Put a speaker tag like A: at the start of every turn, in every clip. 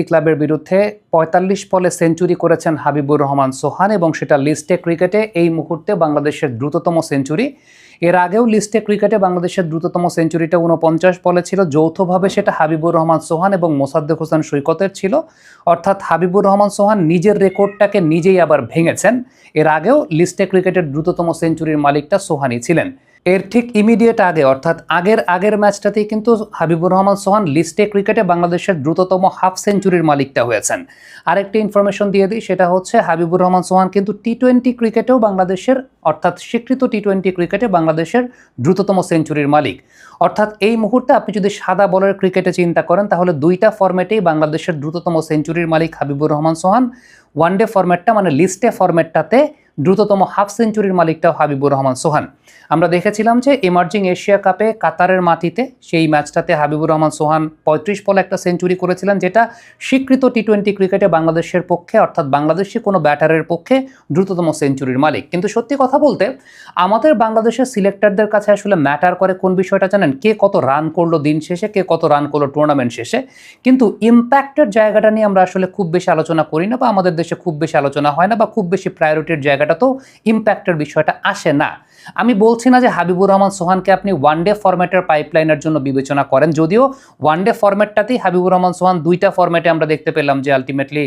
A: ক্লাবের বিরুদ্ধে ৪৫ বলে সেঞ্চুরি করেছেন হাবিবুর রহমান সোহান এবং সেটা লিস্টে ক্রিকেটে এই মুহূর্তে বাংলাদেশের দ্রুততম সেঞ্চুরি। এর আগেও লিস্টে ক্রিকেটে বাংলাদেশের দ্রুততম সেঞ্চুরিটা ৪৯ বলে ছিল, যৌথভাবে সেটা হাবিবুর রহমান সোহান এবং মোসাদ্দেক হোসেন সৈকতের ছিল। অর্থাৎ হাবিবুর রহমান সোহান নিজের রেকর্ডটাকে নিজেই আবার ভেঙেছেন। এর আগেও লিস্টে ক্রিকেটের দ্রুততম সেঞ্চুরির মালিকটা সোহানই ছিলেন। এর ঠিক ইমিডিয়েট আগে অর্থাৎ আগের ম্যাচটাতেই কিন্তু হাবিবুর রহমান সোহান লিস্টে ক্রিকেটে বাংলাদেশের দ্রুততম হাফ সেঞ্চুরির মালিকটা হয়েছেন। আরেকটি ইনফরমেশন দিয়ে দিই, সেটা হচ্ছে হাবিবুর রহমান সোহান কিন্তু টি-20 ক্রিকেটেও বাংলাদেশের অর্থাৎ স্বীকৃত টি-20 ক্রিকেটে বাংলাদেশের দ্রুততম সেঞ্চুরির মালিক। অর্থাৎ এই মুহূর্তে আপনি যদি সাদা বলের ক্রিকেটে চিন্তা করেন তাহলে দুইটা ফরম্যাটেই বাংলাদেশের দ্রুততম সেঞ্চুরির মালিক হাবিবুর রহমান সোহান। ওয়ানডে ফরম্যাটটা মানে লিস্টে ফরম্যাটটাতে দ্রুততম হাফ সেঞ্চুরির মালিকটাও হাবিবুর রহমান সোহান। আমরা দেখেছিলাম যে ইমার্জিং এশিয়া কাপে কাতারের মাটিতে সেই ম্যাচটাতে হাবিবুর রহমান সোহান ৩৫ বলে একটা সেঞ্চুরি করেছিলেন, যেটা স্বীকৃত টি-20 ক্রিকেটে বাংলাদেশের পক্ষে অর্থাৎ বাংলাদেশি কোনো ব্যাটারের পক্ষে দ্রুততম সেঞ্চুরির মালিক। কিন্তু সত্যি কথা বলতে আমাদের বাংলাদেশের সিলেক্টরদের কাছে আসলে ম্যাটার করে কোন বিষয়টা জানেন? কে কত রান করলো দিন শেষে, কে কত রান করলো টুর্নামেন্ট শেষে। কিন্তু ইম্প্যাক্টের জায়গাটা নিয়ে আমরা আসলে খুব বেশি আলোচনা করি না, বা আমাদের দেশে খুব বেশি আলোচনা হয় না, বা খুব বেশি প্রায়োরিটির জায়গাটা তো ইম্প্যাক্টের বিষয়টা আসে না। আমি বলছি না যে হাবিবুর রহমান সোহানকে আপনি ওয়ানডে ফরম্যাটের পাইপলাইনের জন্য বিবেচনা করেন, যদিও ওয়ানডে ফরম্যাটটাতেই হাবিবুর রহমান সোহান দুইটা ফরম্যাটে আমরা দেখতে পেলাম যে আলটিমেটলি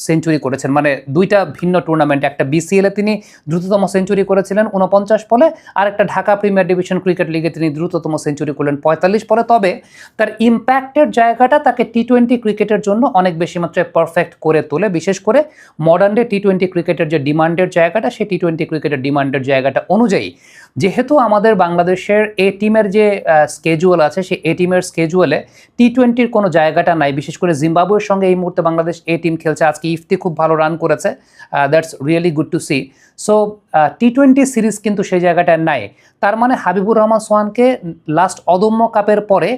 A: সেঞ্চুরি করেছেন, মানে দুইটা ভিন্ন টুর্নামেন্টে। একটা বিসিএলে তিনি দ্রুততম সেঞ্চুরি করেছিলেন ৪৯ বলে, আর একটা ঢাকা প্রিমিয়ার ডিভিশন ক্রিকেট লিগে তিনি দ্রুততম সেঞ্চুরি করলেন ৪৫ বলে। তবে তার ইম্প্যাক্টের জায়গাটা তাকে টি-20 ক্রিকেটের জন্য অনেক বেশি মাত্রায় পারফেক্ট করে তোলে, বিশেষ করে মডার্ন ডে টি-20 ক্রিকেটের যে ডিমান্ডের জায়গাটা, সেই টি-20 ক্রিকেটের ডিমান্ডের জায়গাটা অনুযায়ী যেহেতু আমাদের বাংলাদেশের এ টিমের যে স্কেজুয়াল আছে, সেই এ টিমের স্কেজুয়ালে টি-20-র কোনো জায়গাটা নাই। বিশেষ করে জিম্বাবুয়ের সঙ্গে এই মুহূর্তে বাংলাদেশ এ টিম খেলছে। আজকে ইফতি খুব ভালো রান করেছে, that's really good to see. So টি-20 সিরিজ কিন্তু সেই জায়গাটায় নাই। তার মানে হাবিবুর রহমান সোহানকে লাস্ট অদম্য কাপের পরে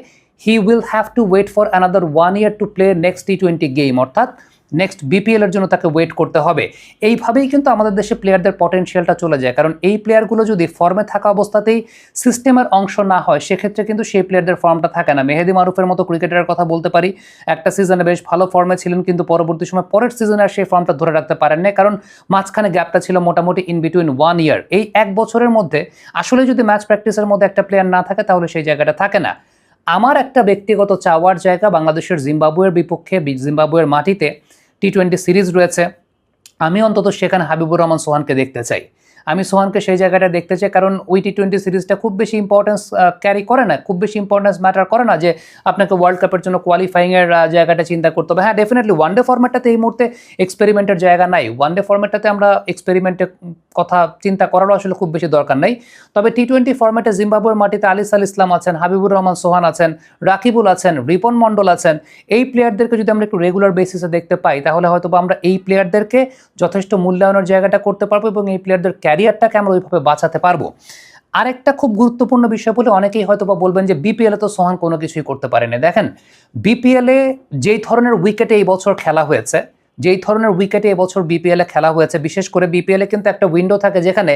A: he will have to wait for another 1 year to play next টি-20 গেম, অর্থাৎ নেক্সট বিপিএল এর জন্য তাকে ওয়েট করতে হবে। এইভাবেই কিন্তু আমাদের দেশে প্লেয়ারদের পটেনশিয়ালটা চলে যায়, কারণ এই প্লেয়ারগুলো যদি ফর্মে থাকা অবস্থাতেই সিস্টেমের অংশ না হয় সেক্ষেত্রে কিন্তু সেই প্লেয়ারদের ফর্মটা থাকে না। মেহেদি মারুফের মতো ক্রিকেটারের কথা বলতে পারি, একটা সিজনে বেশ ভালো ফর্মে ছিলেন কিন্তু পরবর্তী সময় পরের সিজনে আর সেই ফর্মটা ধরে রাখতে পারেন না, কারণ মাঝখানে গ্যাপটা ছিল মোটামুটি ইন বিটুইন 1 year। এই এক বছরের মধ্যে আসলে যদি ম্যাচ প্র্যাকটিসের মধ্যে একটা প্লেয়ার না থাকে তাহলে সেই জায়গাটা থাকে না। আমার একটা ব্যক্তিগত চাওয়ার জায়গা বাংলাদেশের জিম্বাবুয়ের বিপক্ষে জিম্বাবুয়ের মাটিতে টি-20 সিরিজ রয়েছে, আমি অন্তত সেখানে হাবিবুর রহমান সোহানকে দেখতে চাই। আমি সোহানকে সেই জায়গাটা দেখতে চাই, কারণ ওই টি-20 সিরিজটা খুব বেশি ইম্পর্টেন্স ক্যারি করে না, খুব বেশি ইম্পর্টেন্স ম্যাটার করে না যে আপনাকে ওয়ার্ল্ড কাপের জন্য কোয়ালিফাইংয়ের জায়গাটা চিন্তা করতে হবে। হ্যাঁ, ডেফিনেটলি ওয়ানডে ফরম্যাটটাতে এই মুহূর্তে এক্সপেরিমেন্টের জায়গা নাই। ওয়ানডে ফরম্যাটটাতে আমরা এক্সপেরিমেন্টের কথা চিন্তা করারও আসলে খুব বেশি দরকার নাই। তবে টি-20 ফরম্যাটে জিম্বাবুয়ের মাটিতে আলিস আল ইসলাম আছেন, হাবিবুর রহমান সোহান আছেন, রাকিবুল আছেন, রিপন মণ্ডল আছেন। এই প্লেয়ারদেরকে যদি আমরা একটু রেগুলার বেসিসে দেখতে পাই তাহলে হয়তো আমরা এই প্লেয়ারদেরকে যথেষ্ট মূল্যায়নের জায়গাটা করতে পারবো এবং এই প্লেয়ারদের ক্যারিয়ারটাকে আমরা ওইভাবে বাঁচাতে পারবো। আরেকটা খুব গুরুত্বপূর্ণ বিষয় বলে অনেকেই হয়তো বা বলবেন যে বিপিএলে তো সোহান কোনো কিছুই করতে পারেনি। দেখেন, বিপিএলে যেই ধরনের উইকেটে এই বছর খেলা হয়েছে, যেই ধরনের উইকেটে এবছর বিপিএলে খেলা হয়েছে, বিশেষ করে বিপিএলে কিন্তু একটা উইন্ডো থাকে যেখানে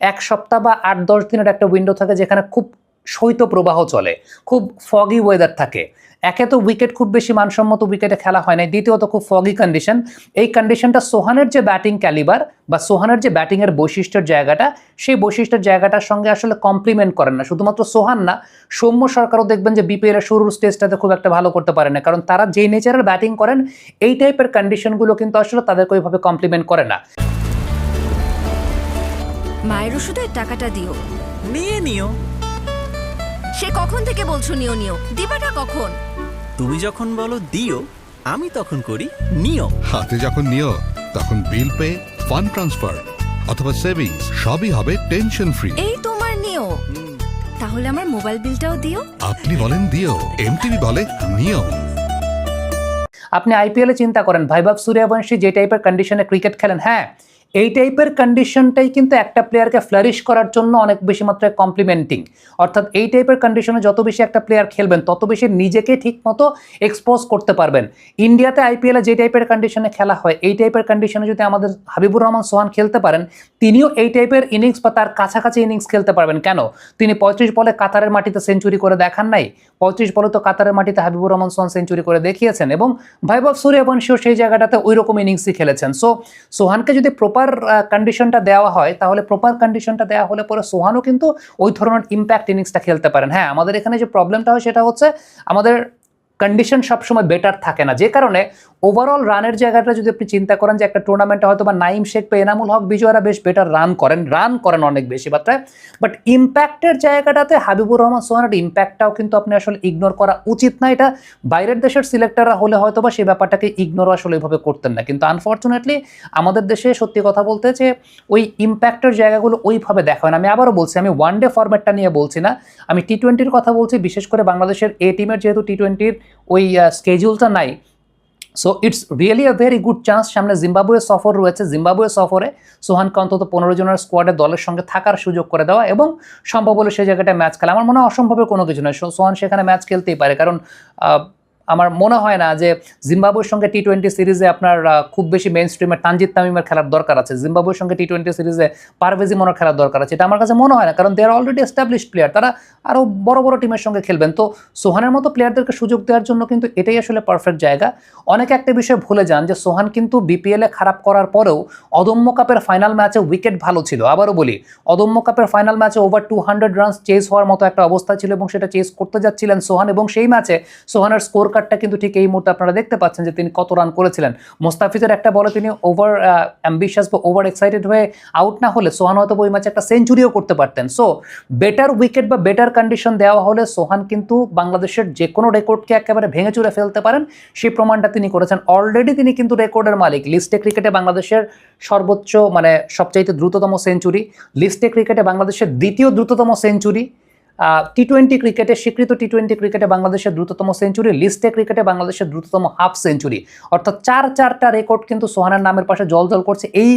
A: 1 সপ্তাহ বা 8-10 দিনের একটা উইন্ডো থাকে যেখানে খুব শৈত্যপ্রবাহ চলে, খুব ফগি ওয়েদার থাকে। একে তো উইকেট খুব বেশি মানসম্মত উইকেটে খেলা হয় না, দ্বিতীয়ত খুব ফগি কন্ডিশন। এই কন্ডিশনটা সোহানের যে ব্যাটিং ক্যালিবার বা সোহানের যে ব্যাটিংয়ের বৈশিষ্ট্যের জায়গাটা, সেই বৈশিষ্ট্যের জায়গাটার সঙ্গে আসলে কমপ্লিমেন্ট করেন না। শুধুমাত্র সোহান না, সৌম্য সরকারও দেখবেন যে বিপিএল এর শুরুর স্টেজটাতে খুব একটা ভালো করতে পারে না, কারণ তারা যেই নেচারের ব্যাটিং করেন এই টাইপের কন্ডিশনগুলো কিন্তু আসলে তাদেরকে ওইভাবে কমপ্লিমেন্ট করে না।
B: মায়ের ওষুধের টাকাটা দিও।
C: নিয়ে নিও।
B: সে কখন থেকে বলছো নিও নিও, দিবাটা কখন?
C: তুমি যখন বলো দিও আমি তখন করি নিও।
D: হাতে যখন নিও তখন বিল পে, ফান্ড ট্রান্সফার অথবা সেভিংস সবই হবে টেনশন ফ্রি।
B: এই তোমার নিও। তাহলে আমার মোবাইল বিলটাও দিও।
D: আপনি বলেন দিও, এমটিভি বলে নিও।
A: আপনি আইপিএলে চিন্তা করেন, ভাইভাব সূর্যবংশী যে টাইপের কন্ডিশনে ক্রিকেট খেলেন, হ্যাঁ এই টাইপের কন্ডিশনটাই কিন্তু একটা প্লেয়ারকে ফ্লারিশ করার জন্য অনেক বেশি মাত্রায় কমপ্লিমেন্টিং। অর্থাৎ এই টাইপের কন্ডিশনে যত বেশি একটা প্লেয়ার খেলবেন তত বেশি নিজেকে ঠিক মতো এক্সপোজ করতে পারবেন। ইন্ডিয়াতে আইপিএলে যে টাইপের কন্ডিশনে খেলা হয় এই টাইপের কন্ডিশনে যদি আমাদের হাবিবুর রহমান সোহান খেলতে পারেন, তিনিও এই টাইপের ইনিংস বা তার কাছাকাছি ইনিংস খেলতে পারবেন। কেন? তিনি 35 বলে কাতারের মাটিতে সেঞ্চুরি করে দেখান নাই? 35 বলে তো কাতারের মাটিতে হাবিবুর রহমান সোহান সেঞ্চুরি করে দেখিয়েছেন এবং বৈভব সূর্যবংশীও সেই জায়গাটাতে ওই রকম ইনিংসই খেলেছেন। সো সোহানকে যদি প্রপার কন্ডিশনটা দেওয়া হয়, তাহলে প্রপার কন্ডিশনটা দেওয়া হলে পরে সোহানও কিন্তু ওই ধরনের ইম্প্যাক্ট ইনিংসটা খেলতে পারেন। হ্যাঁ, আমাদের এখানে যে প্রবলেমটা হয় সেটা হচ্ছে আমাদের কন্ডিশন সবসময় বেটার থাকে না, যে কারণে ওভারঅল রানের জায়গাটা যদি আপনি চিন্তা করেন যে একটা টুর্নামেন্টে হয়তো বা নাইম শেখ বা এনামুল হক বিজয়রা বেশ বেটার রান করেন অনেক বেশি মাত্রায়, বাট ইম্প্যাক্টের জায়গাটাতে হাবিবুর রহমান সোহানের ইম্প্যাক্টটাও কিন্তু আপনি আসলে ইগনোর করা উচিত না। এটা বাইরের দেশের সিলেক্টররা হলে হয়তো বা সেই ব্যাপারটাকে ইগনোর আসলে এইভাবে করতেন না, কিন্তু আনফর্চুনেটলি আমাদের দেশে সত্যি কথা বলতে যে ওই ইম্প্যাক্টের জায়গাগুলো ওইভাবে দেখা হয় না। আমি আবারও বলছি, আমি ওয়ানডে ফরম্যাটটা নিয়ে বলছি না, আমি টি-20-র কথা বলছি। বিশেষ করে বাংলাদেশের এ টিমের যেহেতু টি-20-র ওই স্কেডিউলটা নাই, so it's really a very good chance. সামনে জিম্বাবুয়ে সফর রয়েছে, জিম্বাবুয়ে সফরে সোহানকে অন্তত 15 জনের স্কোয়াডে দলের সঙ্গে থাকার সুযোগ করে দেওয়া এবং সম্ভব হলে সেই জায়গাটায় ম্যাচ খেলা, আমার মনে হয় অসম্ভবের কোনো কিছু নয়। সোহান সেখানে ম্যাচ খেলতেই পারে, কারণ আমার মনে হয় না যে জিম্বাবুয়ের সঙ্গে টি-20 সিরিজে আপনার খুব বেশি মেইন স্ট্রিমের তানজিদ তামিমের খেলার দরকার আছে। জিম্বাবুয়ের সঙ্গে টি-20 সিরিজে পারভেজ ইমনের খেলার দরকার আছে, এটা আমার কাছে মনে হয় না, কারণ দে আর অলরেডি এস্টাবলিশড প্লেয়ার, তারা আরও বড় বড় টিমের সঙ্গে খেলবেন। তো সোহানের মতো প্লেয়ারদেরকে সুযোগ দেওয়ার জন্য কিন্তু এটাই আসলে পারফেক্ট জায়গা। অনেকে একটা বিষয় ভুলে যান যে সোহান কিন্তু বিপিএলে খারাপ করার পরেও অদম্য কাপের ফাইনাল ম্যাচে উইকেট ভালো ছিল। আবারও বলি, অদম্য কাপের ফাইনাল ম্যাচে ওভার 200 রানস চেস হওয়ার মতো একটা অবস্থা ছিল এবং সেটা চেস করতে যাচ্ছিলেন সোহান, এবং সেই ম্যাচে সোহানের স্কোর কার্ডটা কিন্তু ঠিক এই মুহূর্তে আপনারা দেখতে পাচ্ছেন যে তিনি কত রান করেছিলেন। মোস্তাফিজের একটা বলে তিনি ওভার অ্যাম্বিশিয়াস বা ওভার এক্সাইটেড হয়ে আউট না হলে সোহান হয়তো ওই ম্যাচে একটা সেঞ্চুরিও করতে পারতেন। সো বেটার উইকেট বা বেটার কন্ডিশন দেওয়া হলে সোহান কিন্তু বাংলাদেশের যে কোনো রেকর্ডকে একেবারে ভেঙে চুরে ফেলতে পারেন, সেই প্রমাণটা তিনি করেছেন। অলরেডি তিনি কিন্তু রেকর্ডের মালিক। লিস্টে ক্রিকেটে বাংলাদেশের সর্বোচ্চ মানে সবচাইতে দ্রুততম সেঞ্চুরি, লিস্টে ক্রিকেটে বাংলাদেশের দ্বিতীয় দ্রুততম সেঞ্চুরি, টি-20 ক্রিকেটে স্বীকৃত টি-20 ক্রিকেটে বাংলাদেশের দ্রুততম সেঞ্চুরি, লিস্টে ক্রিকেটে বাংলাদেশের দ্রুততম হাফ সেঞ্চুরি, অর্থাৎ চারটা রেকর্ড কিন্তু সোহানের নামের পাশে জল করছে এই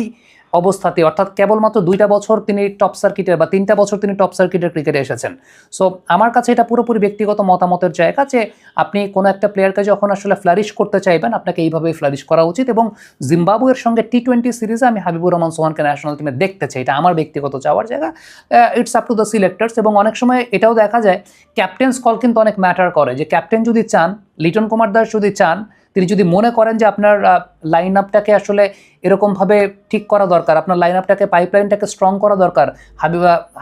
A: অবস্থাতে। অর্থাৎ কেবলমাত্র 2টা বছর তিনি টপ সার্কিটের বা 3টা বছর তিনি টপ সার্কিটের ক্রিকেটে এসেছেন। সো আমার কাছে এটা পুরোপুরি ব্যক্তিগত মতামতের জায়গা যে আপনি কোনো একটা প্লেয়ারকে যখন আসলে ফ্লারিশ করতে চাইবেন আপনাকে এইভাবেই ফ্লারিশ করা উচিত, এবং জিম্বাবুয়ের সঙ্গে টি-20 সিরিজে আমি হাবিবুর রহমান সোহানকে ন্যাশনাল টিমে দেখতে চাই, এটা আমার ব্যক্তিগত চাওয়ার জায়গা। It's up to the selectors. এবং অনেক সময় এটাও দেখা যায় ক্যাপ্টেন্স কল কিন্তু অনেক ম্যাটার করে, যে ক্যাপ্টেন যদি চান, লিটন কুমার দাস যদি চান, তিনি যদি মনে করেন যে আপনার লাইন আপটাকে আসলে এরকমভাবে ঠিক করা দরকার, আপনার লাইন আপটাকে পাইপলাইনটাকে স্ট্রং করা দরকার,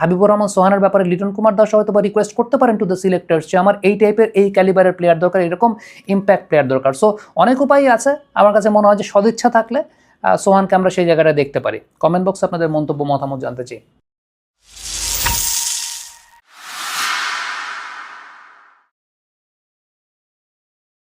A: হাবিবুর রহমান সোহানের ব্যাপারে লিটন কুমার দাস হয়তো বা রিকোয়েস্ট করতে পারেন টু দ্য সিলেক্টরস যে আমার এই টাইপের এই ক্যালিবারের প্লেয়ার দরকার, এরকম ইম্প্যাক্ট প্লেয়ার দরকার। সো অনেক উপায়ই আছে। আমার কাছে মনে হয় যে সদিচ্ছা থাকলে সোহানকে আমরা সেই জায়গাটা দেখতে পারি। কমেন্ট বক্সে আপনাদের মন্তব্য মতামত জানতে চাই।